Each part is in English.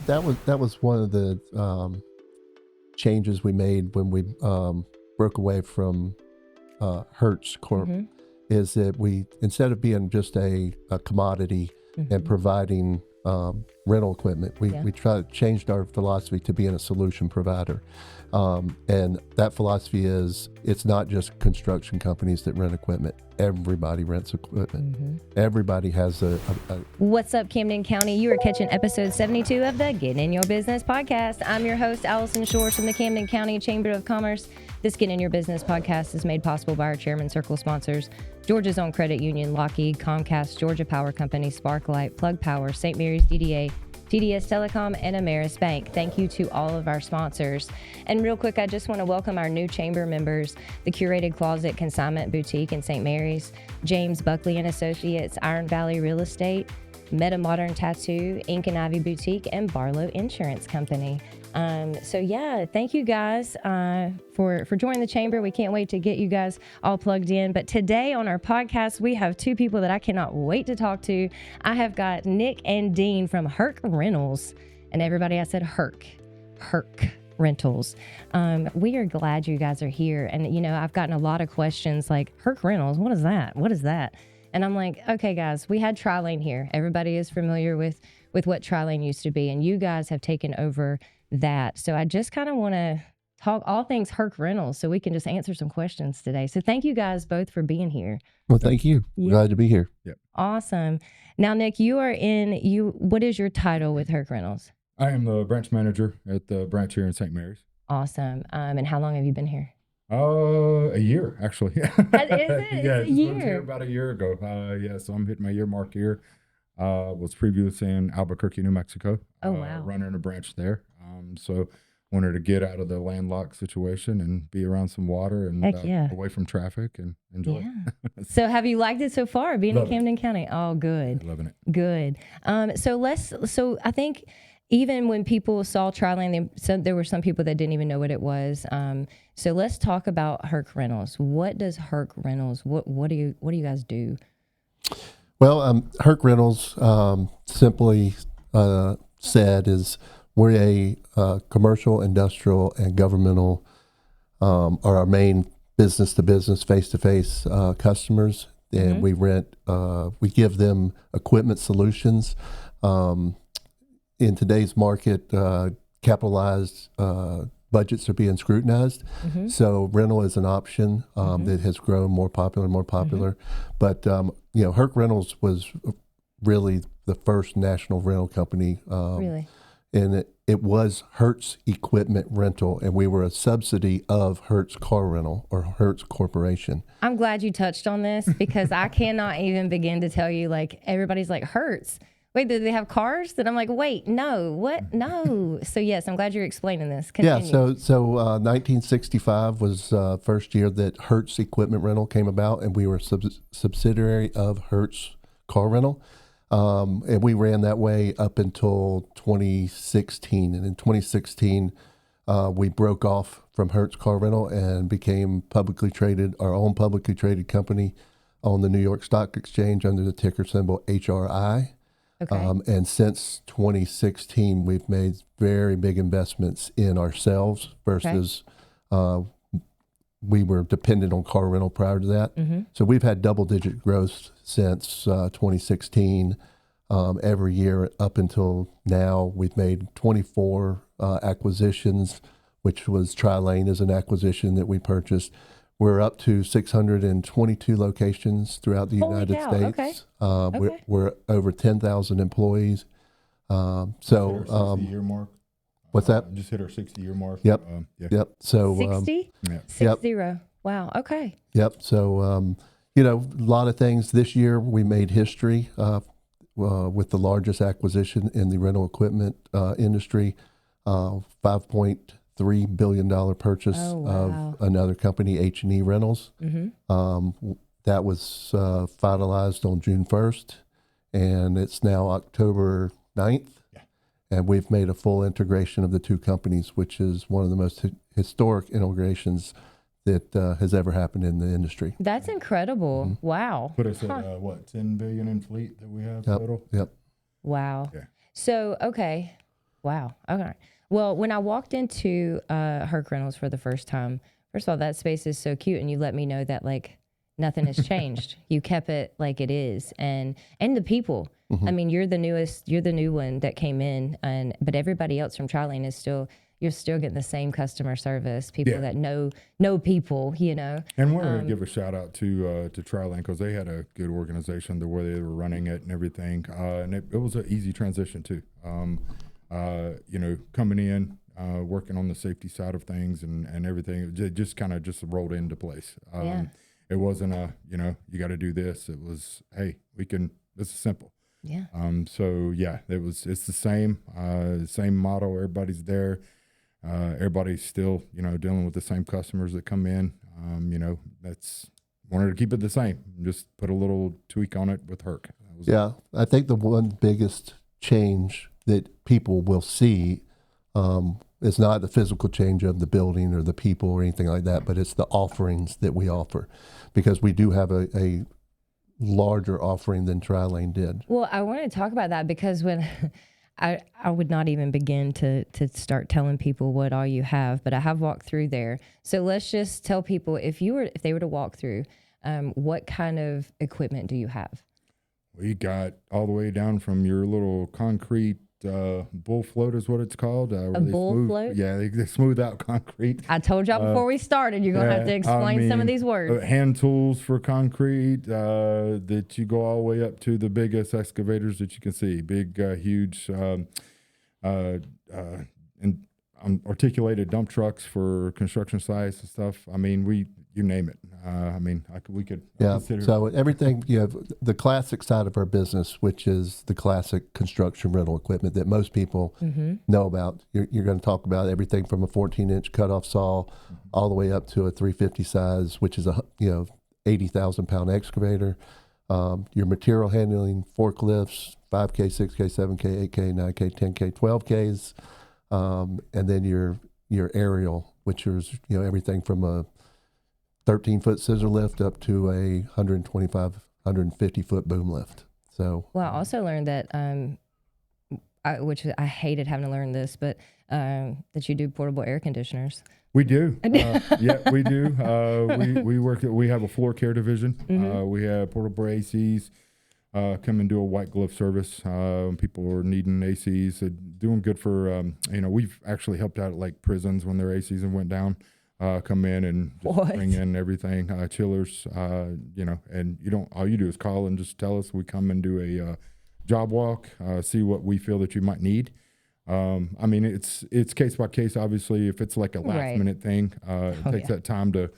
That was one of the changes we made when we broke away from Hertz Corp. Mm-hmm. Is that we, instead of being just a commodity and providing rental equipment, we changed our philosophy to being a solution provider. And that philosophy is, it's not just construction companies that rent equipment. Everybody rents equipment. Everybody has a What's up, Camden County? You are catching episode 72 of the Getting in Your Business podcast. I'm your host, Allison Shores from the Camden County Chamber of Commerce. This Getting in Your Business podcast is made possible by our Chairman Circle sponsors, Georgia's Own Credit Union, Lockheed, Comcast, Georgia Power Company, Sparklight, Plug Power, St. Mary's DDA, TDS Telecom, and Ameris Bank. Thank you to all of our sponsors. And real quick, I just want to welcome our new chamber members, the Curated Closet Consignment Boutique in St. Mary's, James Buckley and Associates, Iron Valley Real Estate, Meta Modern Tattoo, Ink and Ivy Boutique, and Barlow Insurance Company. Thank you guys for joining the chamber. We can't wait to get you guys all plugged in. But today on our podcast, we have two people that I cannot wait to talk to. I have got Nick and Dean from Herc Rentals. And everybody, I said Herc Rentals. We are glad you guys are here. And, you know, I've gotten a lot of questions like, Herc Rentals, what is that? What is that? And I'm like, okay, guys, we had Tri-Lane here. Everybody is familiar with what Tri-Lane used to be. And you guys have taken over that. So I just kind of want to talk all things Herc Rentals so we can just answer some questions today. So thank you guys both for being here. Well, thank you. Yeah. Glad to be here. Yep. Awesome. Now, Nick, what is your title with Herc Rentals? I am the branch manager at the branch here in St. Mary's. Awesome. And how long have you been here? A year, actually. Is it? Yeah, It's a just moved year. here about a year ago. So I'm hitting my year mark here. Was previously in Albuquerque, New Mexico. Oh, wow. Running a branch there. So wanted to get out of the landlocked situation and be around some water and Heck yeah. away from traffic and enjoy it. So have you liked it so far, being Love in Camden County? Oh, good. Loving it. Good. So I think even when people saw Tri-Lane, there were some people that didn't even know what it was. So let's talk about Herc Rentals. What does Herc Rentals? What do you guys do? Well, Herc Rentals, simply said, is we're a commercial, industrial, and governmental are our main business-to-business, face-to-face customers, and we give them equipment solutions. In today's market, capitalized budgets are being scrutinized, so rental is an option that has grown more popular. But Herc Rentals was really the first national rental company. Really? And it was Hertz Equipment Rental, and we were a subsidy of Hertz Car Rental or Hertz Corporation. I'm glad you touched on this because I cannot even begin to tell you, like, everybody's like, Hertz. Wait, do they have cars? And I'm like, wait, no, what? No. So yes, I'm glad you're explaining this. Continue. Yeah, so 1965 was first year that Hertz Equipment Rental came about, and we were a subsidiary of Hertz Car Rental. And we ran that way up until 2016. And in 2016, we broke off from Hertz Car Rental and became our own publicly traded company on the New York Stock Exchange under the ticker symbol HRI. Okay. And since 2016, we've made very big investments in ourselves versus we were dependent on car rental prior to that. So we've had double-digit growth since 2016. Every year up until now, we've made 24 acquisitions, which was Tri-Lane as an acquisition that we purchased. We're up to 622 locations throughout the Holy United cow, States. okay. We're over 10,000 employees. Hit our 60-year mark. What's that? Just hit our 60-year mark. Yep. Yeah. Yep. So 60? Yeah. 60. Wow. Okay. Yep. So a lot of things this year. We made history with the largest acquisition in the rental equipment industry, $5.3 billion purchase of another company, H&E Rentals. That was finalized on June 1st, and it's now October 9th. Yeah. And we've made a full integration of the two companies, which is one of the most historic integrations that has ever happened in the industry. That's incredible. Wow. Put us at $10 billion in fleet that we have total. Yep. Wow. Yeah. So, okay. Wow. Okay. Well, when I walked into Herc Rentals for the first time, first of all, that space is so cute, and you let me know that like nothing has changed. You kept it like it is, and the people. I mean, you're the new one that came in, but everybody else from Tri-Lane is still. You're still getting the same customer service. People that know people, you know. And we're going to give a shout out to Tri-Lane, because they had a good organization, the way they were running it and everything. And it was an easy transition too. You know, coming in, working on the safety side of things and everything, it just kind of just rolled into place. It wasn't you got to do this. It was, hey, this is simple. Yeah. So yeah, it's the same model. Everybody's there. Everybody's still, dealing with the same customers that come in. That's wanted to keep it the same. Just put a little tweak on it with Herc. I think the one biggest change that people will see is not the physical change of the building or the people or anything like that, but it's the offerings that we offer, because we do have a larger offering than Tri-Lane did. Well, I want to talk about that, because when I would not even begin to start telling people what all you have, but I have walked through there. So let's just tell people, if they were to walk through, what kind of equipment do you have? We got all the way down from your little concrete bull float is what it's called. A bull float? Yeah, they smooth out concrete. I told y'all before we started, you're going to have to explain some of these words. Hand tools for concrete that you go all the way up to the biggest excavators that you can see. Big, huge articulated dump trucks for construction sites and stuff. I mean, you name it. We could. Yeah. So everything, you have the classic side of our business, which is the classic construction rental equipment that most people know about. You're going to talk about everything from a 14-inch cutoff saw all the way up to a 350 size, which is a 80,000-pound excavator. Your material handling forklifts, 5K, 6K, 7K, 8K, 9K, 10K, 12Ks, and then your aerial, which is everything from a 13-foot scissor lift up to a 125, 150-foot boom lift. So, well, I also learned that, which I hated having to learn this, but that you do portable air conditioners. We do. Yeah, we do. We have a floor care division. We have portable ACs. Come and do a white glove service. People are needing ACs. Doing good for, we've actually helped out at like prisons when their ACs went down. Come in and just bring in everything, chillers, and all you do is call and just tell us. We come and do a job walk, see what we feel that you might need. It's case by case. Obviously, if it's like a last minute thing, it takes that time to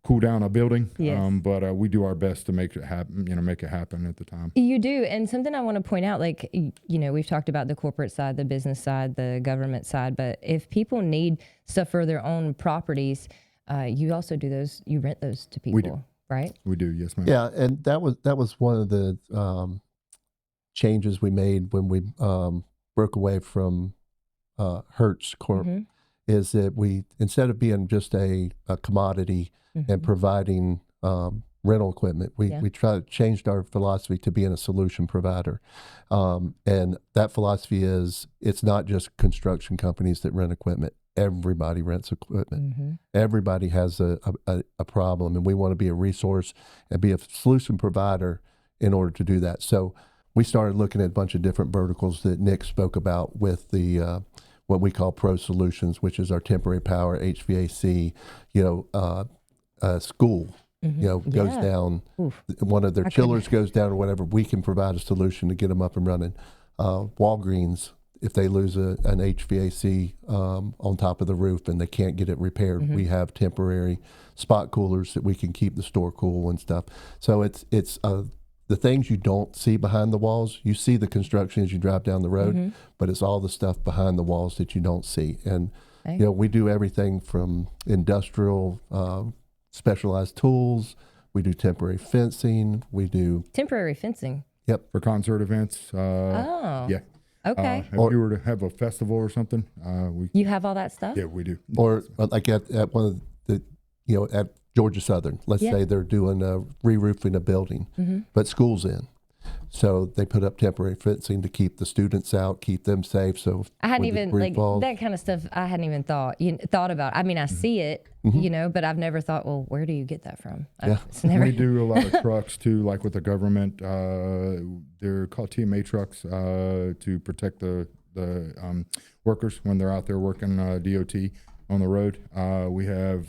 cool down a building. Yes. But we do our best to make it happen. Make it happen at the time. You do, and something I want to point out, like we've talked about the corporate side, the business side, the government side, but if people need stuff for their own properties, you also do those. You rent those to people, we do. Right? We do, yes, ma'am. Yeah, and that was one of the changes we made when we broke away from Hertz Corp. Is that we, instead of being just a commodity and providing rental equipment, we changed our philosophy to being a solution provider. And that philosophy is, it's not just construction companies that rent equipment. Everybody rents equipment. Everybody has a problem, and we want to be a resource and be a solution provider in order to do that. So we started looking at a bunch of different verticals that Nick spoke about with the what we call Pro Solutions, which is our temporary power, HVAC, school, goes down. Oof. One of their chillers goes down or whatever. We can provide a solution to get them up and running. Walgreens, if they lose an HVAC on top of the roof and they can't get it repaired, we have temporary spot coolers that we can keep the store cool and stuff. So it's the things you don't see behind the walls. You see the construction as you drive down the road, but it's all the stuff behind the walls that you don't see. And we do everything from industrial specialized tools. We do temporary fencing. We do temporary fencing. Yep. For concert events. Yeah. Okay. If you were to have a festival or something, you have all that stuff? Yeah, we do. Or like at one of the, at Georgia Southern, let's say they're doing re-roofing a building, but school's in. So they put up temporary fencing to keep the students out, keep them safe. So I hadn't when the even debris like falls- that kind of stuff. I hadn't even thought about. I mean, I see it, but I've never thought, well, where do you get that from? Yeah. It's never. We do a lot of trucks too, like with the government. They're called TMA trucks to protect the workers when they're out there working DOT on the road. We have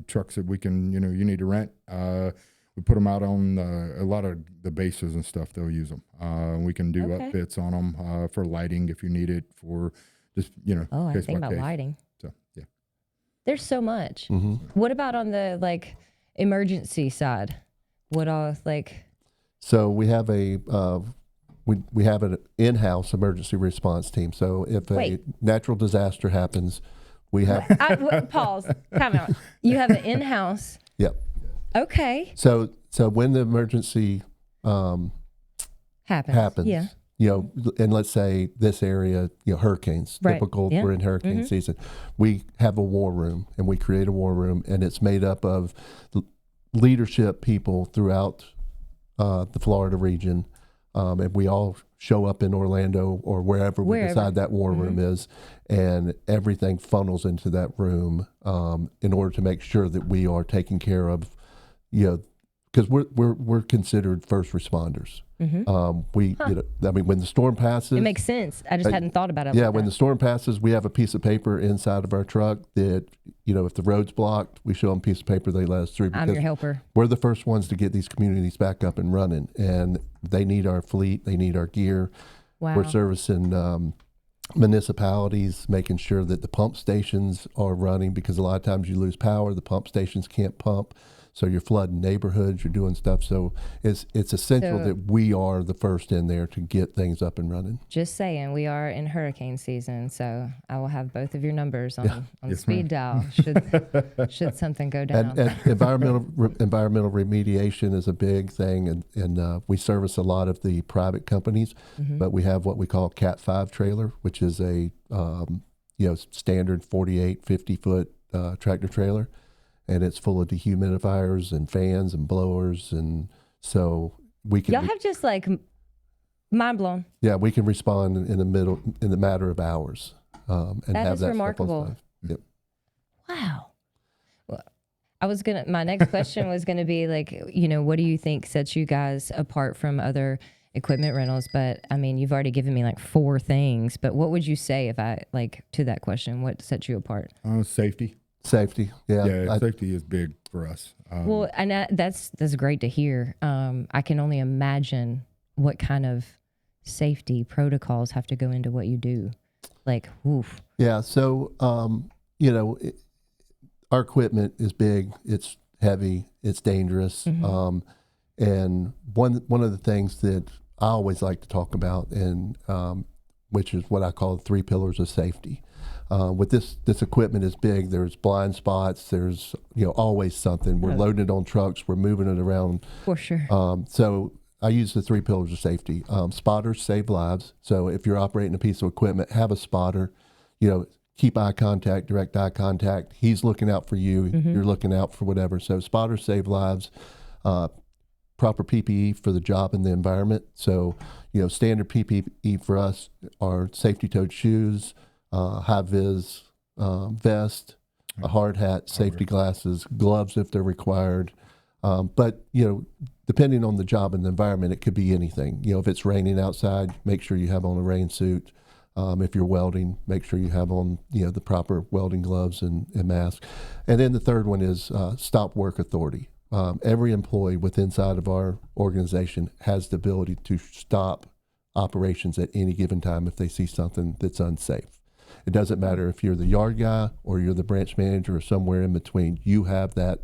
trucks that we can, you need to rent. We put them out on a lot of the bases and stuff. They'll use them. We can do upfits on them for lighting if you need it, for just, Oh, I case think by about case. lighting. So, yeah. There's so much. Mm-hmm. What about on the emergency side? What all So we have we have an in-house emergency response team. So if a natural disaster happens, we have. Pause. Time out. You have an in-house. Yep. Okay. So when the emergency happens, Yeah. And let's say this area, hurricanes, Right. typical, Yeah. we're in hurricane season. We have a war room, and we create a war room, and it's made up of leadership people throughout the Florida region, and we all show up in Orlando or wherever we decide that war room is, and everything funnels into that room in order to make sure that we are taking care of, because we're considered first responders. When the storm passes, It makes sense. I just hadn't thought about it. yeah, like when that. the storm passes, we have a piece of paper inside of our truck that, if the road's blocked, we show them a piece of paper, they let us through. I'm your helper. We're the first ones to get these communities back up and running, and they need our fleet, they need our gear. Wow. We're servicing municipalities, making sure that the pump stations are running, because a lot of times you lose power, the pump stations can't pump. So you're flooding neighborhoods, you're doing stuff. So it's essential that we are the first in there to get things up and running. Just saying, we are in hurricane season, so I will have both of your numbers on speed dial should something go down. And environmental remediation is a big thing, and we service a lot of the private companies, but we have what we call Cat 5 trailer, which is a standard 48, 50-foot tractor trailer. And it's full of dehumidifiers and fans and blowers, and so we can. Y'all have just mind blown. Yeah, we can respond in the matter of hours, and That have is that remarkable. Stuff on site. Yep. Wow. Well, my next question was gonna be what do you think sets you guys apart from other equipment rentals? But I mean, you've already given me 4 things. But what would you say if I to that question? What sets you apart? Safety. Safety, Safety is big for us. Well, and that's great to hear. I can only imagine what kind of safety protocols have to go into what you do. Woof. Yeah. So, our equipment is big. It's heavy. It's dangerous. And one of the things that I always like to talk about, and which is what I call the 3 pillars of safety. With this equipment is big. There's blind spots. There's always something. We're loading it on trucks. We're moving it around. For sure. So I use the 3 pillars of safety. Spotters save lives. So if you're operating a piece of equipment, have a spotter. Keep eye contact, direct eye contact. He's looking out for you. You're looking out for whatever. So spotters save lives. Proper PPE for the job and the environment. So standard PPE for us are safety-toed shoes, high-vis vest, a hard hat, safety glasses, gloves if they're required. But, depending on the job and the environment, it could be anything. If it's raining outside, make sure you have on a rain suit. If you're welding, make sure you have on, the proper welding gloves and mask. And then the third one is stop work authority. Every employee inside of our organization has the ability to stop operations at any given time if they see something that's unsafe. It doesn't matter if you're the yard guy or you're the branch manager or somewhere in between. You have that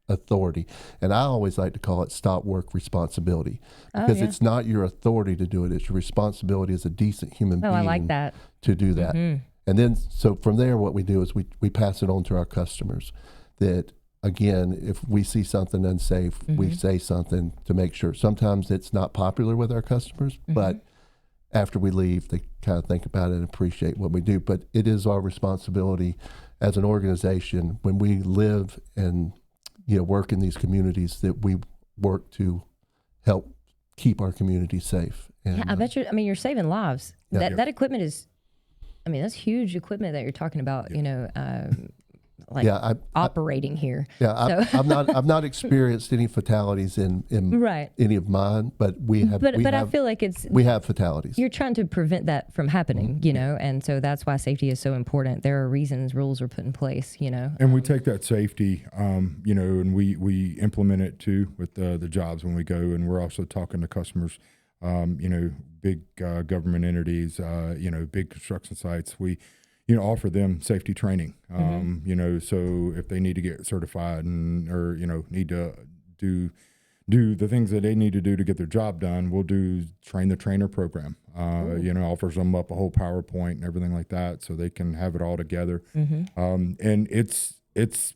authority. And I always like to call it stop work responsibility, because it's not your authority to do it. It's your responsibility as a decent human being I like that. to do that. And then, so from there, what we do is we pass it on to our customers that, again, if we see something unsafe, we say something to make sure. Sometimes it's not popular with our customers, but after we leave, they kind of think about it and appreciate what we do. But it is our responsibility as an organization, when we live and work in these communities, that we work to help keep our community safe. And, Yeah, I bet you're saving lives. Yeah. That equipment is, that's huge equipment that you're talking about, operating here. Yeah, I've not experienced any fatalities in Right. any of mine, but we have. But I feel like we have fatalities. You're trying to prevent that from happening, and so that's why safety is so important. There are reasons rules are put in place, And we take that safety, and we implement it too with the jobs when we go, and we're also talking to customers, big government entities, big construction sites. We offer them safety training, so if they need to get certified or need to do the things that they need to do to get their job done, we'll do train the trainer program, offers them up a whole PowerPoint and everything like that so they can have it all together. And it's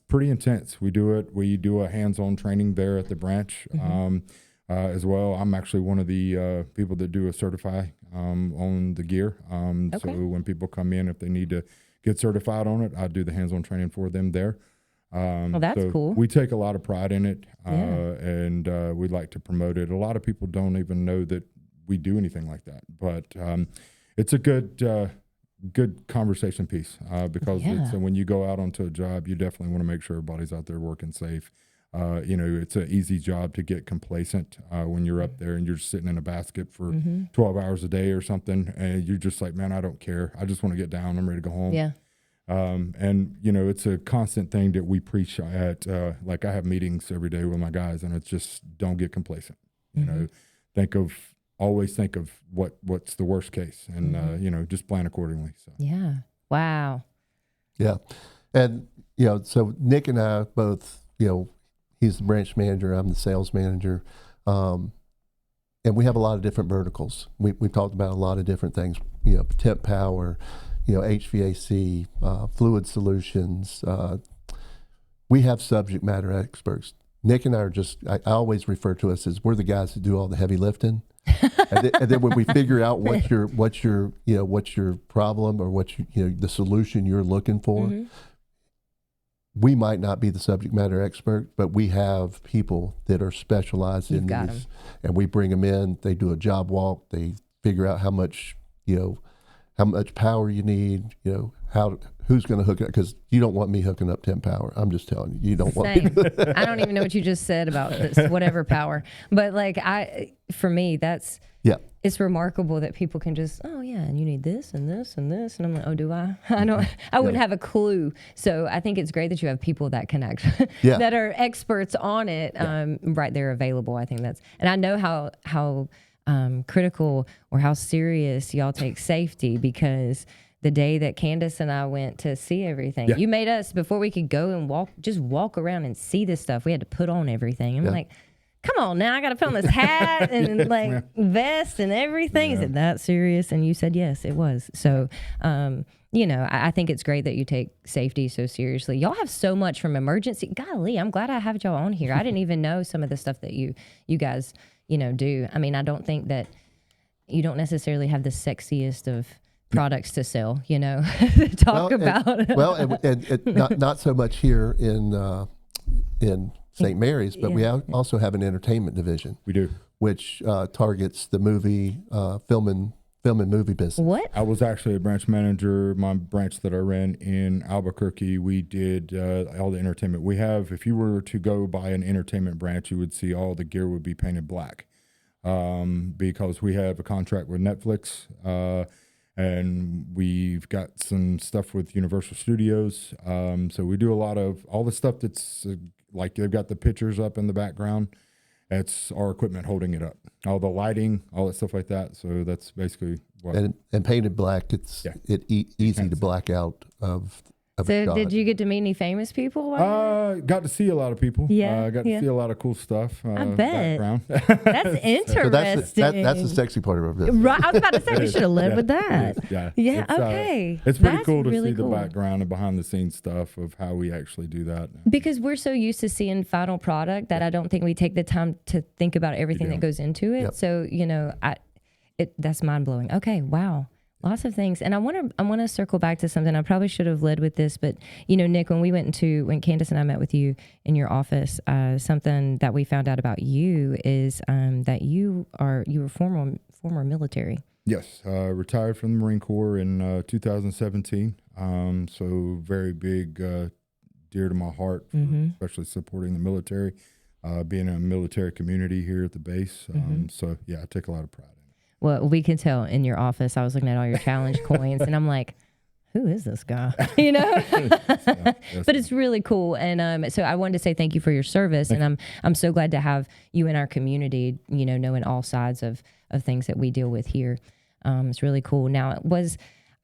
pretty intense. We do a hands-on training there at the branch as well. I'm actually one of the people that do a certify on the gear. So when people come in, if they need to get certified on it, I do the hands-on training for them there. Well, that's cool. We take a lot of pride in it, and we like to promote it. A lot of people don't even know that we do anything like that, but it's a good conversation piece because when you go out onto a job, you definitely want to make sure everybody's out there working safe. It's an easy job to get complacent when you're up there and you're sitting in a basket for 12 hours a day or something. And you're just like, man, I don't care. I just want to get down. I'm ready to go home. Yeah. It's a constant thing that we preach at, like I have meetings every day with my guys, and it's just don't get complacent. Always think of what's the worst case and, just plan accordingly. So. Yeah. Wow. Yeah. And, so Nick and I both, he's the branch manager, I'm the sales manager. And we have a lot of different verticals. We've talked about a lot of different things, temp power, HVAC, fluid solutions. We have subject matter experts. Nick and I are I always refer to us as we're the guys that do all the heavy lifting. and then when we figure out what's your problem or the solution you're looking for, we might not be the subject matter expert, but we have people that are specialized in these, and we bring them in. They do a job walk. They figure out how much power you need. Who's going to hook it up, because you don't want me hooking up temp power. I'm just telling you, you don't want me. I don't even know what you just said about this, whatever power. But for me, it's remarkable that people can just, and you need this and this and this. And I'm like, oh, do I? I wouldn't have a clue. So I think it's great that you have people that connect, that are experts on it, right there available. I think and I know how critical or how serious y'all take safety, because the day that Candace and I went to see everything, you made us, before we could go and walk around and see this stuff, we had to put on everything. I'm like, come on now, I got to put on this hat and vest and everything. Is it that serious? And you said, yes, it was. So, I think it's great that you take safety so seriously. Y'all have so much from emergency. Golly, I'm glad I have y'all on here. I didn't even know some of the stuff that you guys, do. I mean, I don't think that you don't necessarily have the sexiest of products to sell, to talk about. And not so much here in St. Mary's, but we also have an entertainment division. We do, which targets the movie, film and movie business. What? I was actually a branch manager. My branch that I ran in Albuquerque, we did all the entertainment. We have, if you were to go by an entertainment branch, you would see all the gear would be painted black, because we have a contract with Netflix. And we've got some stuff with Universal Studios. So we do a lot of all the stuff that's like they've got the pictures up in the background. That's our equipment holding it up. All the lighting, all that stuff like that. So that's basically what. And painted black, it's easy to black out of. So did you get to meet any famous people? Got to see a lot of people. Yeah. Got to see a lot of cool stuff. I bet. Background. That's interesting. So that's the sexy part of our business. Right. I was about to say we should have led with that. Yeah. Okay. It's pretty cool to see the background and behind the scenes stuff of how we actually do that. Because we're so used to seeing final product that I don't think we take the time to think about everything that goes into it. Yep. So, that's mind blowing. Okay. Wow. Lots of things. And I want to circle back to something. I probably should have led with this, but Nick, when Candace and I met with you in your office, something that we found out about you is that you were former military. Yes, retired from the Marine Corps in 2017. So very big, dear to my heart, especially supporting the military, being in a military community here at the base. So yeah, I take a lot of pride in it. Well, we can tell in your office. I was looking at all your challenge coins, and I'm like, who is this guy? But it's really cool. And so I wanted to say thank you for your service. And I'm so glad to have you in our community, knowing all sides of things that we deal with here. It's really cool. Now,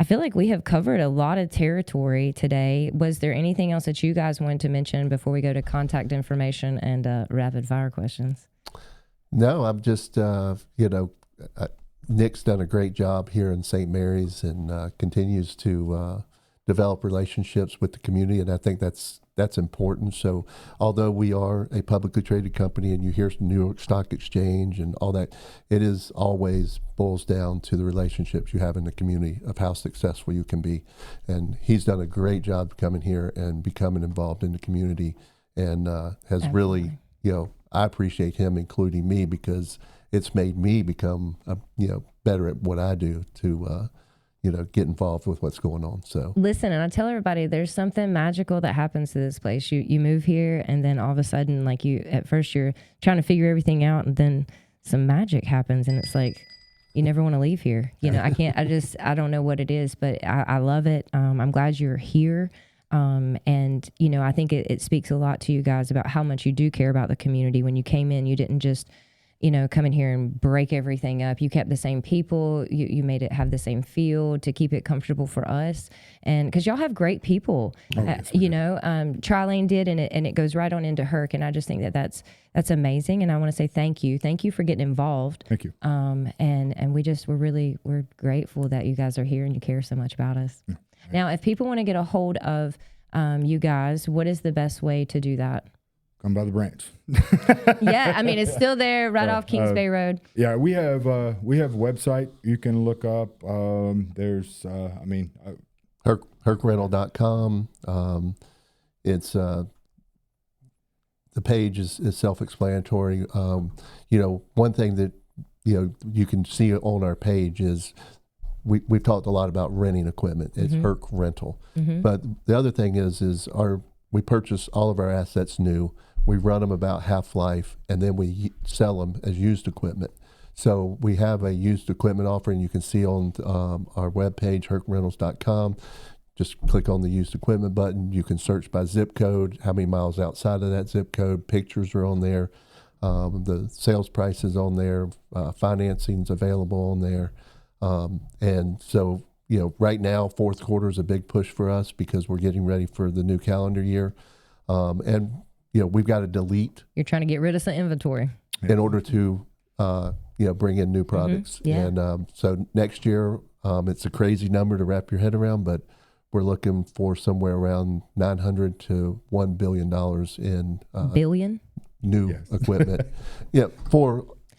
I feel like we have covered a lot of territory today. Was there anything else that you guys wanted to mention before we go to contact information and rapid fire questions? No, I'm just, Nick's done a great job here in St. Mary's and continues to develop relationships with the community, and I think that's important. So although we are a publicly traded company and you hear New York Stock Exchange and all that, it is always boils down to the relationships you have in the community of how successful you can be. And he's done a great job coming here and becoming involved in the community, and has really, I appreciate him including me, because it's made me become, better at what I do to, get involved with what's going on. So listen, and I tell everybody there's something magical that happens to this place. You move here, and then all of a sudden, like at first you're trying to figure everything out, and then some magic happens, and it's like you never want to leave here. I don't know what it is, but I love it. I'm glad you're here. And I think it speaks a lot to you guys about how much you do care about the community. When you came in, you didn't just come in here and break everything up. You kept the same people. You made it have the same feel to keep it comfortable for us. And because y'all have great people, Tri-Lane did, and it goes right on into Herc. And I just think that's amazing. And I want to say thank you. Thank you for getting involved. Thank you. And we're grateful that you guys are here and you care so much about us. Yeah. Now, if people want to get a hold of you guys, what is the best way to do that? Come by the branch. Yeah, it's still there, right off Kings Bay Road. Yeah, we have a website you can look up. There's, hercrental.com. It's the page is self-explanatory. One thing that you can see on our page is we've talked a lot about renting equipment. It's Herc Rental, but the other thing is we purchase all of our assets new. We run them about half-life, and then we sell them as used equipment. So we have a used equipment offering you can see on our webpage, hercrentals.com. Just click on the used equipment button. You can search by zip code, how many miles outside of that zip code. Pictures are on there. The sales price is on there. Financing's available on there. And so, right now, fourth quarter is a big push for us because we're getting ready for the new calendar year. We've got to delete. You're trying to get rid of some inventory in order to, bring in new products. Yeah. And so next year, it's a crazy number to wrap your head around, but we're looking for somewhere around $900 to $1 billion in billion new equipment.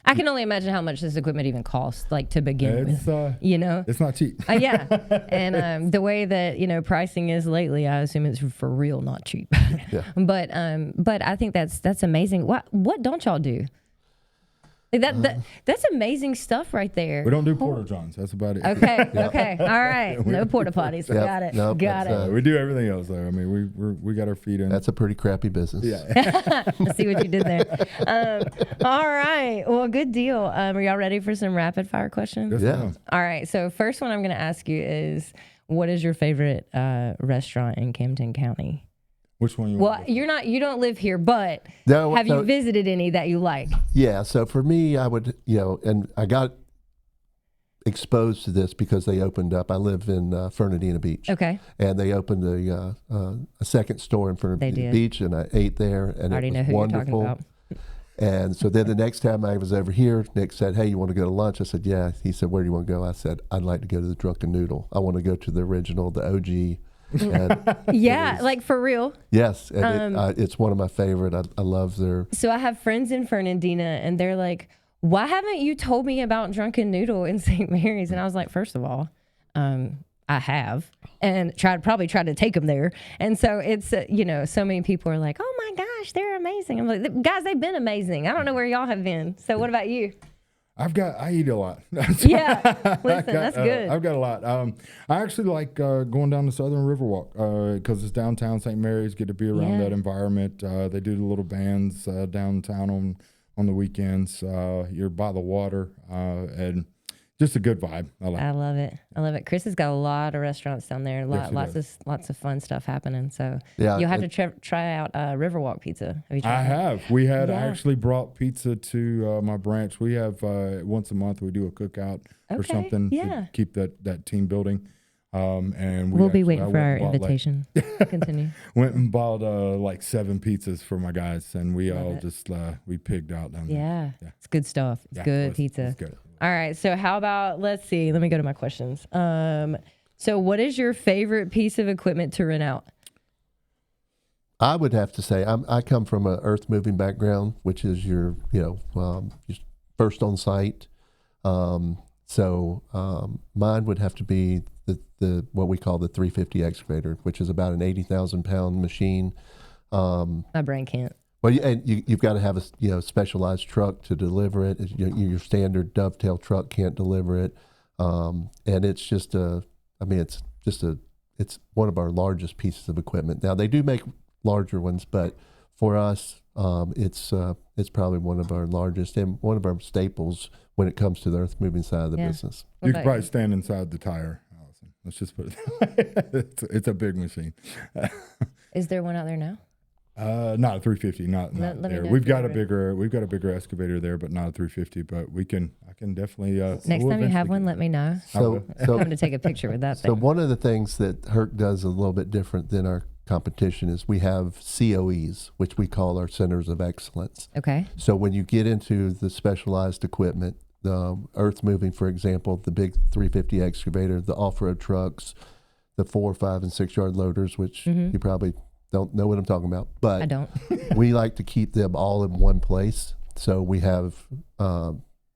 I can only imagine how much this equipment even costs, to begin with. It's not cheap. Yeah, and the way that pricing is lately, I assume it's for real not cheap. Yeah. But I think that's amazing. What don't y'all do? That's amazing stuff right there. We don't do porta johns. That's about it. Okay. All right. No porta potties. Yep. Got it. Nope, Got it. We do everything else though. We got our feet in. That's a pretty crappy business. Yeah. I see what you did there. All right. Well, good deal. Are y'all ready for some rapid fire questions? Yes, Yeah. ma'am. All right. So first one I'm going to ask you is, what is your favorite restaurant in Camden County? Which one you Well, want? you don't live here, but No, have you so- visited any that you like? Yeah, so for me, I would, and I got exposed to this because they opened up. I live in Fernandina Beach. Okay. And they opened a second store in Fernandina Beach, and I ate there, and I already it know was who wonderful. you're talking about. And so then the next time I was over here, Nick said, "Hey, you want to go to lunch?" I said, "Yeah." He said, "Where do you want to go?" I said, "I'd like to go to the Drunken Noodle. I want to go to the original, the OG." And Yeah, for real. yes, and it's one of my favorite. I love their. So I have friends in Fernandina, and they're like, "Why haven't you told me about Drunken Noodle in St. Mary's?" And I was like, first of all, I have, and probably tried to take them there. And so it's, so many people are like, oh my gosh, they're amazing. I'm like, guys, they've been amazing. I don't know where y'all have been. So what about you? I eat a lot. Yeah, listen, that's good. I've got a lot. I actually like going down the Southern Riverwalk because it's downtown St. Mary's. Get to be around that environment. They do the little bands downtown on the weekends. You're by the water and just a good vibe. I love it. I love it. Chris has got a lot of restaurants down there. Lots of fun stuff happening. So you'll have to try out Riverwalk Pizza. Have you tried I that? have. We had actually brought pizza to my branch. We have once a month we do a cookout or something to keep that team building. And we'll be waiting for our invitation. Continue. Went and bought like 7 pizzas for my guys, and we all just we pigged out down there. Yeah, it's good stuff. It's good pizza. It's good. All right, so how about, let's see, let me go to my questions. So what is your favorite piece of equipment to rent out? I would have to say I come from an earth moving background, which is your first on site. So mine would have to be the what we call the 350 excavator, which is about an 80,000 pound machine. My brain can't. Well, you've got to have a specialized truck to deliver it. Your standard dovetail truck can't deliver it, and it's just it's one of our largest pieces of equipment. Now they do make larger ones, but for us, it's probably one of our largest and one of our staples when it comes to the earth moving side of the business. You could probably stand inside the tire, Allison. Let's just put it. It's a big machine. Is there one out there now? Not a 350, not there. We've got a bigger excavator there, but not a 350. But I can definitely. Next time you have one, let me know. So I'm going to take a picture with that thing. So one of the things that Herc does a little bit different than our competition is we have COEs, which we call our centers of excellence. Okay. So when you get into the specialized equipment, the earth moving, for example, the big 350 excavator, the off-road trucks, the 4, 5, and 6 yard loaders, which you probably don't know what I'm talking about, but I don't. We like to keep them all in one place. So we have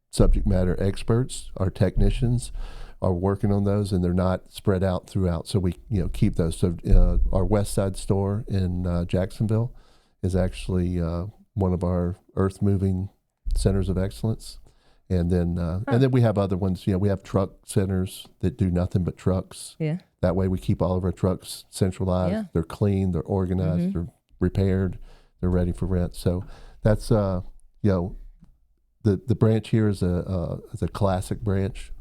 subject matter experts, our technicians are working on those, and they're not spread out throughout. So we keep those. So our West Side store in Jacksonville is actually one of our earth moving centers of excellence. And then we have other ones. We have truck centers that do nothing but trucks. Yeah. That way we keep all of our trucks centralized. Yeah. They're clean, they're organized, they're repaired, they're ready for rent. So that's the branch here is a classic branch.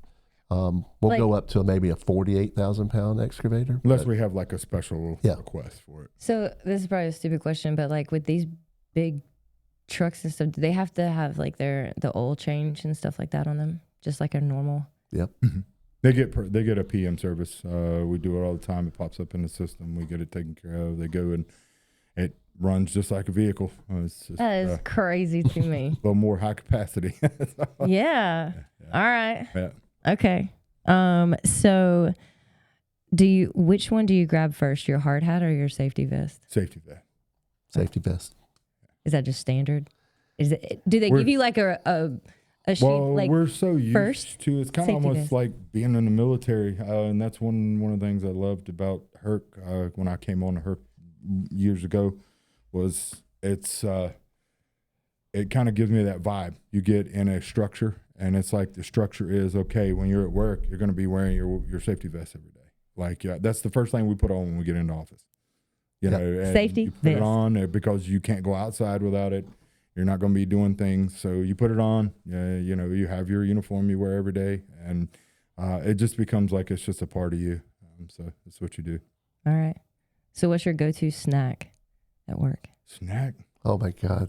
We'll go up to maybe a 48,000 pound excavator. Unless we have like a special request for it. So this is probably a stupid question, but like with these big trucks and stuff, do they have to have like the oil change and stuff like that on them, just like a normal? Yep. Mm-hmm. They get a PM service. We do it all the time. It pops up in the system. We get it taken care of. They go and it runs just like a vehicle. It's just, that is crazy to me. A little more high capacity. Yeah. All right. Yeah. Okay. So which one do you grab first, your hard hat or your safety vest? Safety vest. Safety vest. Is that just standard? Do they give you like a sheet? Well, like we're so used to it's kind of almost vest. like being in the military, and that's one of the things I loved about Herc when I came on to Herc years ago was it kind of gives me that vibe. You get in a structure, and it's like the structure is okay. When you're at work, you're going to be wearing your safety vest every day. Like that's the first thing we put on when we get into office. Safety you put it on because you can't go outside without it. You're not going to be doing things, so you put it on. You have your uniform you wear every day, and it just becomes like it's just a part of you. So that's what you do. All right. So what's your go-to snack at work? Snack? Oh my God.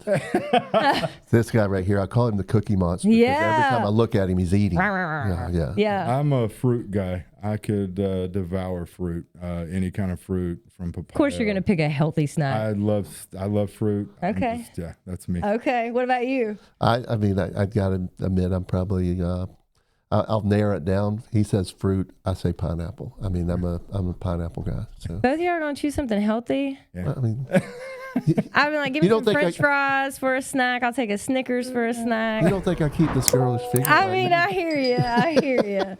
This guy right here, I call him the Cookie Monster. Yeah. Every time I look at him, he's eating. Yeah. I'm a fruit guy. I could devour fruit, any kind of fruit from papaya. Of course, you're going to pick a healthy snack. I love fruit. Okay. That's me. Okay. What about you? I got to admit, I'm probably, I'll narrow it down. He says fruit. I say pineapple. I'm a pineapple guy. So. Both of you are going to choose something healthy? Yeah. I've been like, give You me don't some think French fries for a snack. I'll take a Snickers for a snack. You don't think I keep this girlish figure? I mean, I hear you. I hear you.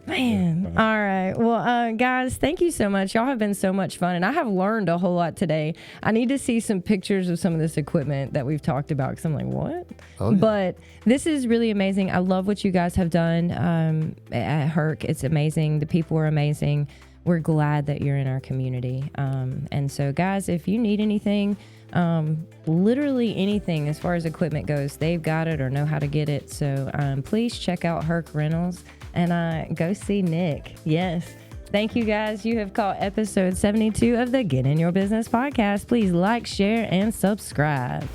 Man. All right. Well, guys, thank you so much. Y'all have been so much fun. And I have learned a whole lot today. I need to see some pictures of some of this equipment that we've talked about because I'm like, what? Oh, yeah. But this is really amazing. I love what you guys have done at Herc. It's amazing. The people are amazing. We're glad that you're in our community. And so, guys, if you need anything, literally anything as far as equipment goes, they've got it or know how to get it. So please check out Herc Rentals and go see Nick. Yes. Thank you, guys. You have caught episode 72 of the Get In Your Business podcast. Please like, share, and subscribe.